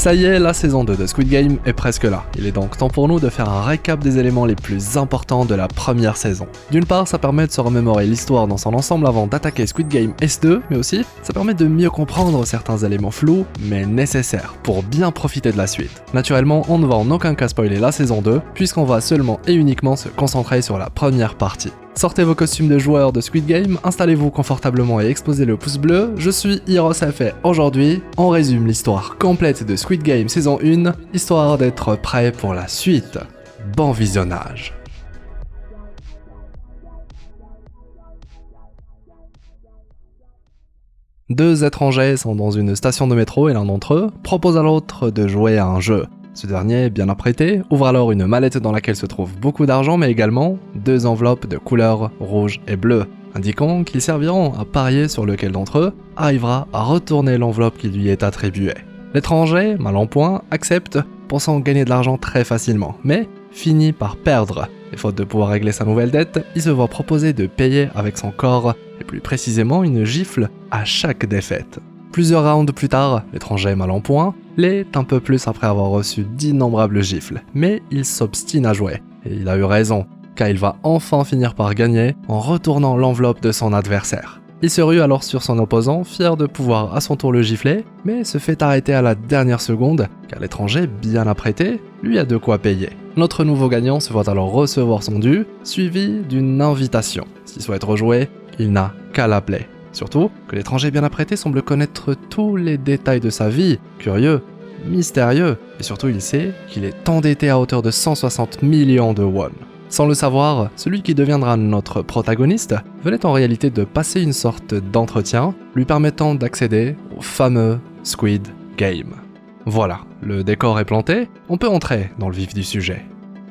Ça y est, la saison 2 de Squid Game est presque là. Il est donc temps pour nous de faire un récap des éléments les plus importants de la première saison. D'une part, ça permet de se remémorer l'histoire dans son ensemble avant d'attaquer Squid Game S2, mais aussi, ça permet de mieux comprendre certains éléments flous, mais nécessaires, pour bien profiter de la suite. Naturellement, on ne va en aucun cas spoiler la saison 2, puisqu'on va seulement et uniquement se concentrer sur la première partie. Sortez vos costumes de joueurs de Squid Game, installez-vous confortablement et exposez le pouce bleu. Je suis HeroesF et aujourd'hui, on résume l'histoire complète de Squid Game saison 1, histoire d'être prêt pour la suite. Bon visionnage. Deux étrangers sont dans une station de métro et l'un d'entre eux propose à l'autre de jouer à un jeu. Ce dernier, bien apprêté, ouvre alors une mallette dans laquelle se trouve beaucoup d'argent mais également deux enveloppes de couleur rouge et bleue, indiquant qu'ils serviront à parier sur lequel d'entre eux arrivera à retourner l'enveloppe qui lui est attribuée. L'étranger, mal en point, accepte, pensant gagner de l'argent très facilement, mais finit par perdre. Et faute de pouvoir régler sa nouvelle dette, il se voit proposer de payer avec son corps, et plus précisément une gifle, à chaque défaite. Plusieurs rounds plus tard, l'étranger mal en point l'est un peu plus après avoir reçu d'innombrables gifles, mais il s'obstine à jouer, et il a eu raison, car il va enfin finir par gagner en retournant l'enveloppe de son adversaire. Il se rue alors sur son opposant, fier de pouvoir à son tour le gifler, mais se fait arrêter à la dernière seconde, car l'étranger, bien apprêté, lui a de quoi payer. Notre nouveau gagnant se voit alors recevoir son dû, suivi d'une invitation. S'il souhaite rejouer, il n'a qu'à l'appeler. Surtout que l'étranger bien apprêté semble connaître tous les détails de sa vie, curieux, mystérieux, et surtout il sait qu'il est endetté à hauteur de 160 millions de won. Sans le savoir, celui qui deviendra notre protagoniste venait en réalité de passer une sorte d'entretien lui permettant d'accéder au fameux Squid Game. Voilà, le décor est planté, on peut entrer dans le vif du sujet.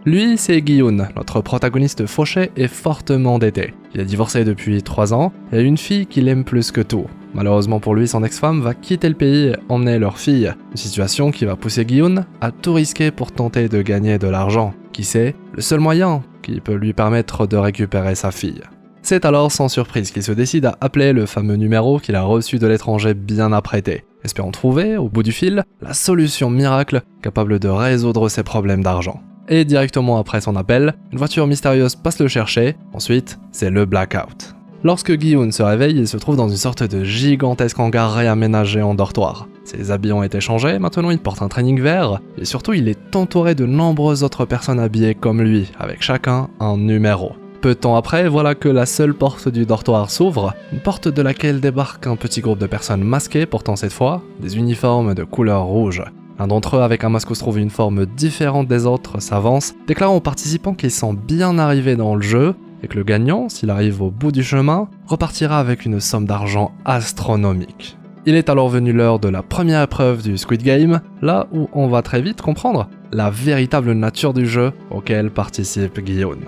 Lui, c'est Gi-Yoon, notre protagoniste fauché et fortement endetté. Il est divorcé depuis 3 ans et a une fille qu'il aime plus que tout. Malheureusement pour lui, son ex-femme va quitter le pays et emmener leur fille. Une situation qui va pousser Gi-Yoon à tout risquer pour tenter de gagner de l'argent. Qui sait, le seul moyen qui peut lui permettre de récupérer sa fille. C'est alors sans surprise qu'il se décide à appeler le fameux numéro qu'il a reçu de l'étranger bien apprêté, espérant trouver, au bout du fil, la solution miracle capable de résoudre ses problèmes d'argent. Et directement après son appel, une voiture mystérieuse passe le chercher, ensuite c'est le blackout. Lorsque Gi-Yoon se réveille, il se trouve dans une sorte de gigantesque hangar réaménagé en dortoir. Ses habits ont été changés, maintenant il porte un training vert, et surtout il est entouré de nombreuses autres personnes habillées comme lui, avec chacun un numéro. Peu de temps après, voilà que la seule porte du dortoir s'ouvre, une porte de laquelle débarque un petit groupe de personnes masquées portant cette fois des uniformes de couleur rouge. L'un d'entre eux, avec un masque où se trouve une forme différente des autres, s'avance, déclarant aux participants qu'ils sont bien arrivés dans le jeu et que le gagnant, s'il arrive au bout du chemin, repartira avec une somme d'argent astronomique. Il est alors venu l'heure de la première épreuve du Squid Game, là où on va très vite comprendre la véritable nature du jeu auquel participe Gi-Yoon.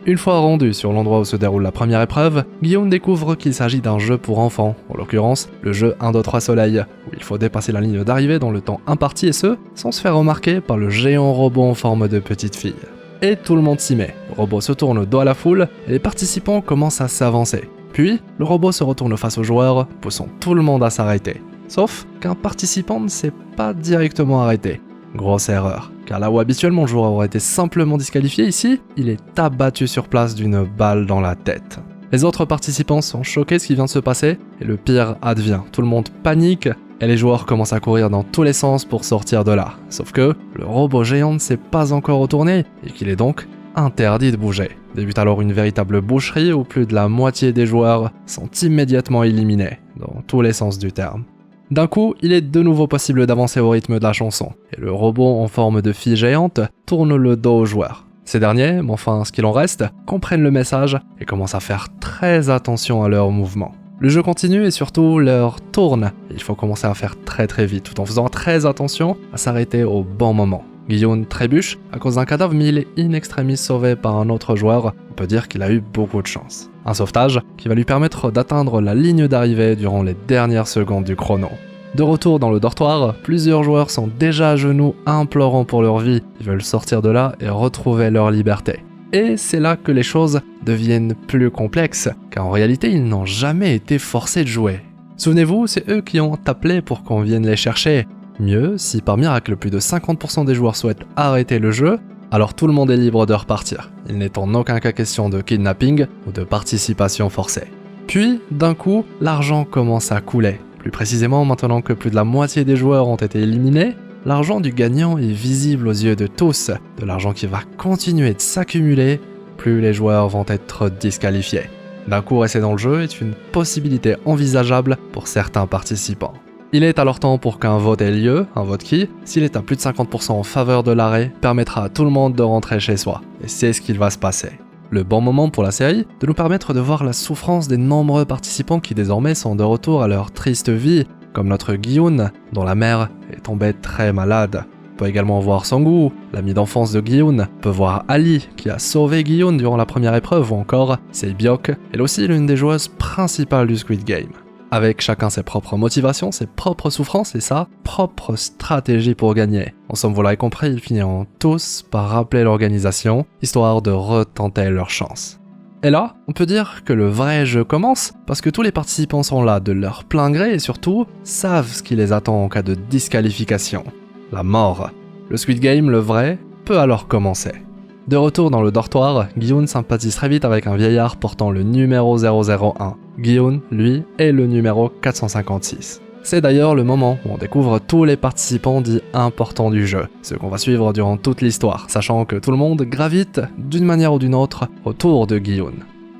Une fois rendu sur l'endroit où se déroule la première épreuve, Gi-Yoon découvre qu'il s'agit d'un jeu pour enfants, en l'occurrence le jeu 1, 2, 3 soleil, où il faut dépasser la ligne d'arrivée dans le temps imparti et ce, sans se faire remarquer par le géant robot en forme de petite fille. Et tout le monde s'y met, le robot se tourne dos à la foule et les participants commencent à s'avancer. Puis, le robot se retourne face aux joueurs, poussant tout le monde à s'arrêter. Sauf qu'un participant ne s'est pas directement arrêté. Grosse erreur, car là où habituellement le joueur aurait été simplement disqualifié, ici, il est abattu sur place d'une balle dans la tête. Les autres participants sont choqués de ce qui vient de se passer, et le pire advient. Tout le monde panique, et les joueurs commencent à courir dans tous les sens pour sortir de là. Sauf que le robot géant ne s'est pas encore retourné, et qu'il est donc interdit de bouger. Débute alors une véritable boucherie où plus de la moitié des joueurs sont immédiatement éliminés, dans tous les sens du terme. D'un coup, il est de nouveau possible d'avancer au rythme de la chanson, et le robot en forme de fille géante tourne le dos aux joueurs. Ces derniers, mais enfin ce qu'il en reste, comprennent le message et commencent à faire très attention à leurs mouvements. Le jeu continue et surtout l'heure tourne, et il faut commencer à faire très vite, tout en faisant très attention à s'arrêter au bon moment. Gi-Yoon trébuche à cause d'un cadavre mais il est in extremis sauvé par un autre joueur, on peut dire qu'il a eu beaucoup de chance. Un sauvetage qui va lui permettre d'atteindre la ligne d'arrivée durant les dernières secondes du chrono. De retour dans le dortoir, plusieurs joueurs sont déjà à genoux implorant pour leur vie, ils veulent sortir de là et retrouver leur liberté. Et c'est là que les choses deviennent plus complexes, car en réalité ils n'ont jamais été forcés de jouer. Souvenez-vous, c'est eux qui ont appelé pour qu'on vienne les chercher. Mieux, si par miracle plus de 50% des joueurs souhaitent arrêter le jeu, alors tout le monde est libre de repartir. Il n'est en aucun cas question de kidnapping ou de participation forcée. Puis, d'un coup, l'argent commence à couler. Plus précisément, maintenant que plus de la moitié des joueurs ont été éliminés, l'argent du gagnant est visible aux yeux de tous, de l'argent qui va continuer de s'accumuler, plus les joueurs vont être disqualifiés. D'un coup rester dans le jeu est une possibilité envisageable pour certains participants. Il est alors temps pour qu'un vote ait lieu, un vote qui, s'il est à plus de 50% en faveur de l'arrêt, permettra à tout le monde de rentrer chez soi. Et c'est ce qu'il va se passer. Le bon moment pour la série, de nous permettre de voir la souffrance des nombreux participants qui désormais sont de retour à leur triste vie, comme notre Gi-hun, dont la mère est tombée très malade. On peut également voir Sang-woo, l'ami d'enfance de Gi-hun. On peut voir Ali, qui a sauvé Gi-hun durant la première épreuve, ou encore Sei-byok, elle aussi l'une des joueuses principales du Squid Game. Avec chacun ses propres motivations, ses propres souffrances et sa propre stratégie pour gagner. En somme, vous l'avez compris, ils finiront tous par rappeler l'organisation, histoire de retenter leur chance. Et là, on peut dire que le vrai jeu commence, parce que tous les participants sont là de leur plein gré et surtout, savent ce qui les attend en cas de disqualification. La mort. Le Squid Game, le vrai, peut alors commencer. De retour dans le dortoir, Gi-hun sympathise très vite avec un vieillard portant le numéro 001. Gi-hun, lui, est le numéro 456. C'est d'ailleurs le moment où on découvre tous les participants dits importants du jeu, ce qu'on va suivre durant toute l'histoire, sachant que tout le monde gravite, d'une manière ou d'une autre, autour de Gi-hun.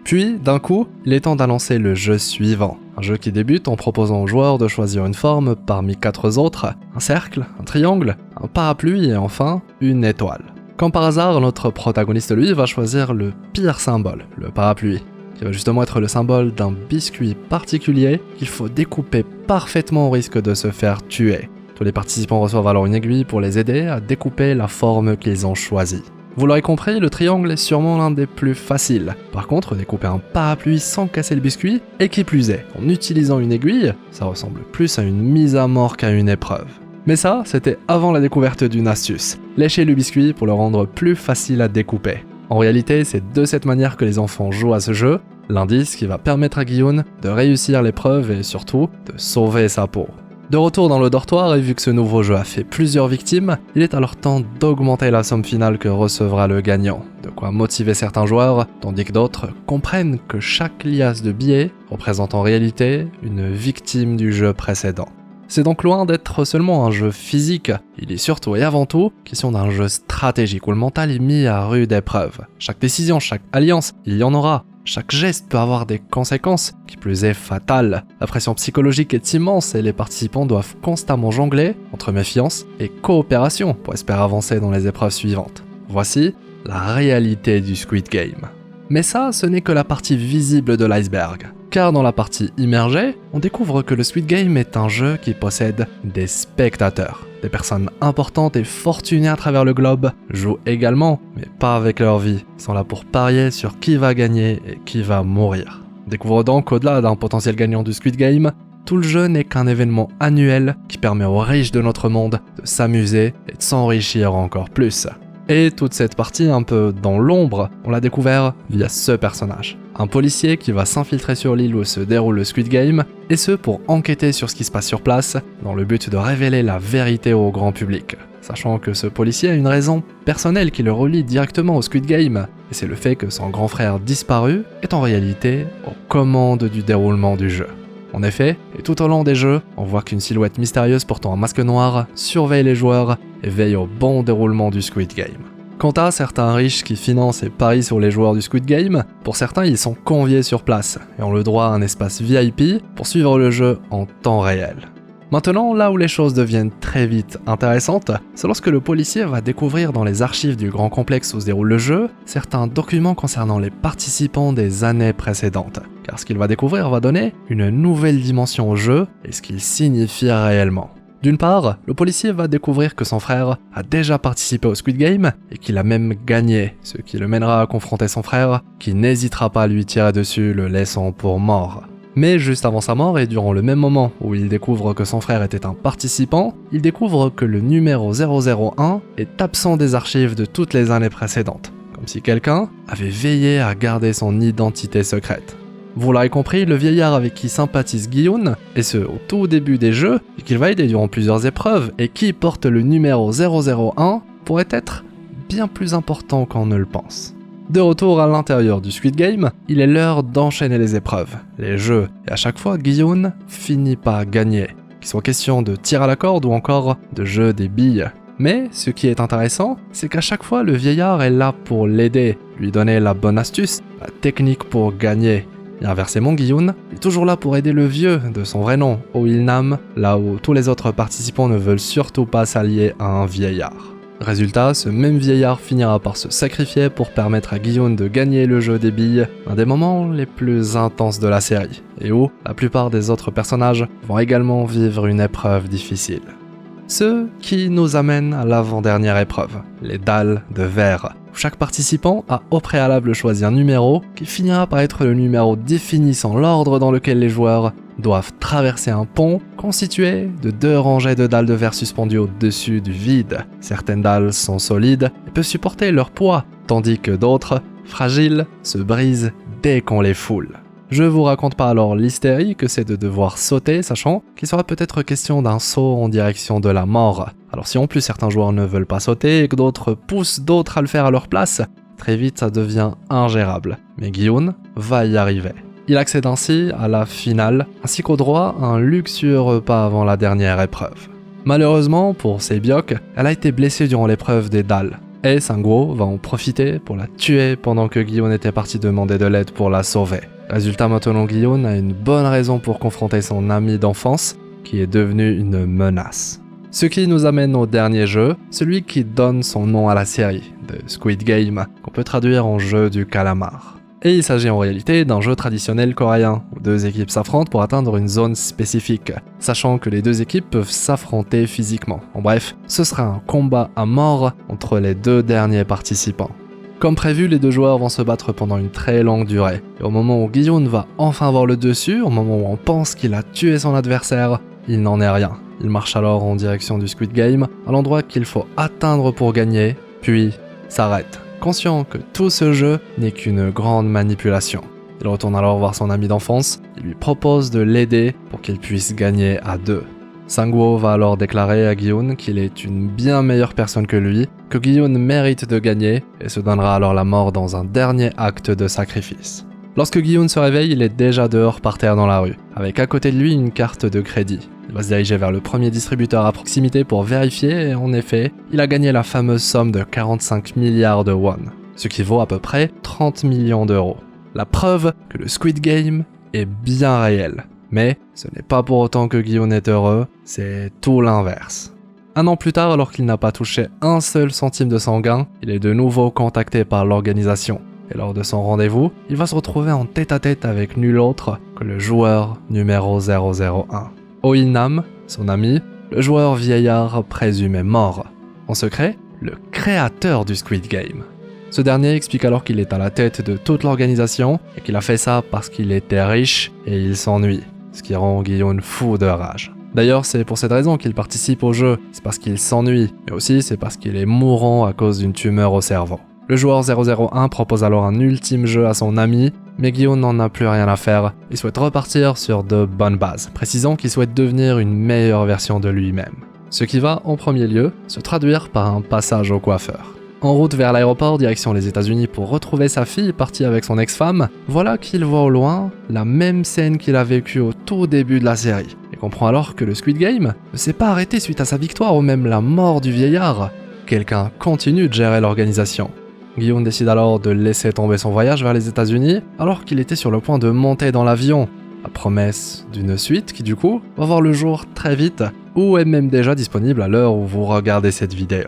Puis, d'un coup, il est temps d'annoncer le jeu suivant. Un jeu qui débute en proposant aux joueurs de choisir une forme parmi 4 autres, un cercle, un triangle, un parapluie et enfin, une étoile. Quand par hasard, notre protagoniste lui va choisir le pire symbole, le parapluie, qui va justement être le symbole d'un biscuit particulier qu'il faut découper parfaitement au risque de se faire tuer. Tous les participants reçoivent alors une aiguille pour les aider à découper la forme qu'ils ont choisie. Vous l'aurez compris, le triangle est sûrement l'un des plus faciles. Par contre, découper un parapluie sans casser le biscuit, et qui plus est, en utilisant une aiguille, ça ressemble plus à une mise à mort qu'à une épreuve. Mais ça, c'était avant la découverte d'une astuce, lécher le biscuit pour le rendre plus facile à découper. En réalité, c'est de cette manière que les enfants jouent à ce jeu, l'indice qui va permettre à Gi-hun de réussir l'épreuve et surtout de sauver sa peau. De retour dans le dortoir et vu que ce nouveau jeu a fait plusieurs victimes, il est alors temps d'augmenter la somme finale que recevra le gagnant. De quoi motiver certains joueurs, tandis que d'autres comprennent que chaque liasse de billets représente en réalité une victime du jeu précédent. C'est donc loin d'être seulement un jeu physique, il est surtout et avant tout question d'un jeu stratégique où le mental est mis à rude épreuve. Chaque décision, chaque alliance, il y en aura. Chaque geste peut avoir des conséquences, qui plus est fatales. La pression psychologique est immense et les participants doivent constamment jongler entre méfiance et coopération pour espérer avancer dans les épreuves suivantes. Voici la réalité du Squid Game. Mais ça, ce n'est que la partie visible de l'iceberg. Car dans la partie immergée, on découvre que le Squid Game est un jeu qui possède des spectateurs. Des personnes importantes et fortunées à travers le globe jouent également, mais pas avec leur vie. Ils sont là pour parier sur qui va gagner et qui va mourir. On découvre donc qu'au-delà d'un potentiel gagnant du Squid Game, tout le jeu n'est qu'un événement annuel qui permet aux riches de notre monde de s'amuser et de s'enrichir encore plus. Et toute cette partie un peu dans l'ombre, on l'a découvert via ce personnage. Un policier qui va s'infiltrer sur l'île où se déroule le Squid Game, et ce pour enquêter sur ce qui se passe sur place, dans le but de révéler la vérité au grand public. Sachant que ce policier a une raison personnelle qui le relie directement au Squid Game, et c'est le fait que son grand frère disparu est en réalité aux commandes du déroulement du jeu. En effet, et tout au long des jeux, on voit qu'une silhouette mystérieuse portant un masque noir surveille les joueurs et veille au bon déroulement du Squid Game. Quant à certains riches qui financent et parient sur les joueurs du Squid Game, pour certains ils sont conviés sur place et ont le droit à un espace VIP pour suivre le jeu en temps réel. Maintenant, là où les choses deviennent très vite intéressantes, c'est lorsque le policier va découvrir dans les archives du grand complexe où se déroule le jeu, certains documents concernant les participants des années précédentes. Car ce qu'il va découvrir va donner une nouvelle dimension au jeu et ce qu'il signifie réellement. D'une part, le policier va découvrir que son frère a déjà participé au Squid Game et qu'il a même gagné, ce qui le mènera à confronter son frère, qui n'hésitera pas à lui tirer dessus, le laissant pour mort. Mais juste avant sa mort et durant le même moment où il découvre que son frère était un participant, il découvre que le numéro 001 est absent des archives de toutes les années précédentes, comme si quelqu'un avait veillé à garder son identité secrète. Vous l'aurez compris, le vieillard avec qui sympathise Giyun, et ce au tout début des jeux, et qu'il va aider durant plusieurs épreuves, et qui porte le numéro 001, pourrait être bien plus important qu'on ne le pense. De retour à l'intérieur du Squid Game, il est l'heure d'enchaîner les épreuves, les jeux, et à chaque fois, Giyun finit par gagner, qu'il soit question de tir à la corde ou encore de jeu des billes. Mais ce qui est intéressant, c'est qu'à chaque fois, le vieillard est là pour l'aider, lui donner la bonne astuce, la technique pour gagner. Et inversement, Giyun est toujours là pour aider le vieux, de son vrai nom, Oh Il-nam, là où tous les autres participants ne veulent surtout pas s'allier à un vieillard. Résultat, ce même vieillard finira par se sacrifier pour permettre à Giyun de gagner le jeu des billes, un des moments les plus intenses de la série, et où la plupart des autres personnages vont également vivre une épreuve difficile. Ce qui nous amène à l'avant-dernière épreuve, les dalles de verre, où chaque participant a au préalable choisi un numéro qui finira par être le numéro définissant l'ordre dans lequel les joueurs doivent traverser un pont constitué de 2 rangées de dalles de verre suspendues au-dessus du vide. Certaines dalles sont solides et peuvent supporter leur poids, tandis que d'autres, fragiles, se brisent dès qu'on les foule. Je vous raconte pas alors l'hystérie que c'est de devoir sauter, sachant qu'il sera peut-être question d'un saut en direction de la mort. Alors si en plus certains joueurs ne veulent pas sauter et que d'autres poussent d'autres à le faire à leur place, très vite ça devient ingérable. Mais Giyun va y arriver. Il accède ainsi à la finale, ainsi qu'au droit à un luxueux repas avant la dernière épreuve. Malheureusement pour Sae-byok, elle a été blessée durant l'épreuve des dalles, et Sang-woo va en profiter pour la tuer pendant que Giyun était parti demander de l'aide pour la sauver. Résultat, maintenant Giyun a une bonne raison pour confronter son ami d'enfance, qui est devenu une menace. Ce qui nous amène au dernier jeu, celui qui donne son nom à la série, The Squid Game, qu'on peut traduire en jeu du calamar. Et il s'agit en réalité d'un jeu traditionnel coréen, où 2 équipes s'affrontent pour atteindre une zone spécifique, sachant que les 2 équipes peuvent s'affronter physiquement. En bref, ce sera un combat à mort entre les 2 derniers participants. Comme prévu, les 2 joueurs vont se battre pendant une très longue durée, et au moment où Giyun va enfin avoir le dessus, au moment où on pense qu'il a tué son adversaire, il n'en est rien. Il marche alors en direction du Squid Game, à l'endroit qu'il faut atteindre pour gagner, puis s'arrête, conscient que tout ce jeu n'est qu'une grande manipulation. Il retourne alors voir son ami d'enfance, il lui propose de l'aider pour qu'il puisse gagner à 2. Sang-woo va alors déclarer à Giyun qu'il est une bien meilleure personne que lui, que Giyun mérite de gagner et se donnera alors la mort dans un dernier acte de sacrifice. Lorsque Giyun se réveille, il est déjà dehors par terre dans la rue, avec à côté de lui une carte de crédit. Il va se diriger vers le premier distributeur à proximité pour vérifier et en effet, il a gagné la fameuse somme de 45 milliards de won, ce qui vaut à peu près 30 millions d'euros. La preuve que le Squid Game est bien réel. Mais ce n'est pas pour autant que Giyun est heureux, c'est tout l'inverse. 1 an plus tard, alors qu'il n'a pas touché un seul centime de son gain, il est de nouveau contacté par l'organisation. Et lors de son rendez-vous, il va se retrouver en tête-à-tête avec nul autre que le joueur numéro 001. Oh Il-nam, son ami, le joueur vieillard présumé mort. En secret, le créateur du Squid Game. Ce dernier explique alors qu'il est à la tête de toute l'organisation et qu'il a fait ça parce qu'il était riche et il s'ennuie, ce qui rend Giyun fou de rage. D'ailleurs, c'est pour cette raison qu'il participe au jeu, c'est parce qu'il s'ennuie, mais aussi c'est parce qu'il est mourant à cause d'une tumeur au cerveau. Le joueur 001 propose alors un ultime jeu à son ami, mais Giyun n'en a plus rien à faire, il souhaite repartir sur de bonnes bases, précisant qu'il souhaite devenir une meilleure version de lui-même. Ce qui va, en premier lieu, se traduire par un passage au coiffeur. En route vers l'aéroport, direction les États-Unis pour retrouver sa fille partie avec son ex-femme, voilà qu'il voit au loin la même scène qu'il a vécue au tout début de la série, et comprend alors que le Squid Game ne s'est pas arrêté suite à sa victoire ou même la mort du vieillard. Quelqu'un continue de gérer l'organisation. Giyun décide alors de laisser tomber son voyage vers les États-Unis alors qu'il était sur le point de monter dans l'avion. La promesse d'une suite qui du coup va voir le jour très vite ou est même déjà disponible à l'heure où vous regardez cette vidéo.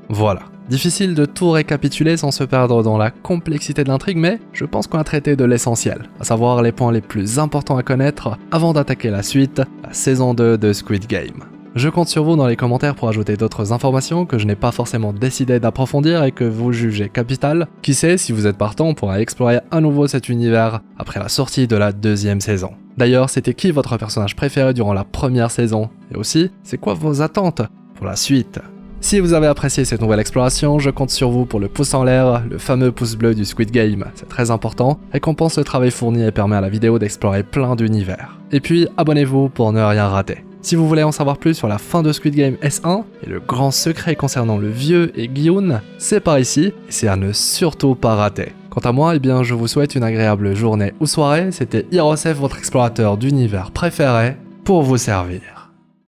Voilà. Difficile de tout récapituler sans se perdre dans la complexité de l'intrigue, mais je pense qu'on a traité de l'essentiel, à savoir les points les plus importants à connaître avant d'attaquer la suite, la saison 2 de Squid Game. Je compte sur vous dans les commentaires pour ajouter d'autres informations que je n'ai pas forcément décidé d'approfondir et que vous jugez capitales. Qui sait, si vous êtes partant, on pourra explorer à nouveau cet univers après la sortie de la 2e saison. D'ailleurs, c'était qui votre personnage préféré durant la première saison? Et aussi, c'est quoi vos attentes pour la suite? Si vous avez apprécié cette nouvelle exploration, je compte sur vous pour le pouce en l'air, le fameux pouce bleu du Squid Game, c'est très important, récompense le travail fourni et permet à la vidéo d'explorer plein d'univers. Et puis abonnez-vous pour ne rien rater. Si vous voulez en savoir plus sur la fin de Squid Game S1 et le grand secret concernant le vieux et Gi-hun, c'est par ici et c'est à ne surtout pas rater. Quant à moi, je vous souhaite une agréable journée ou soirée, c'était Hirosef, votre explorateur d'univers préféré, pour vous servir.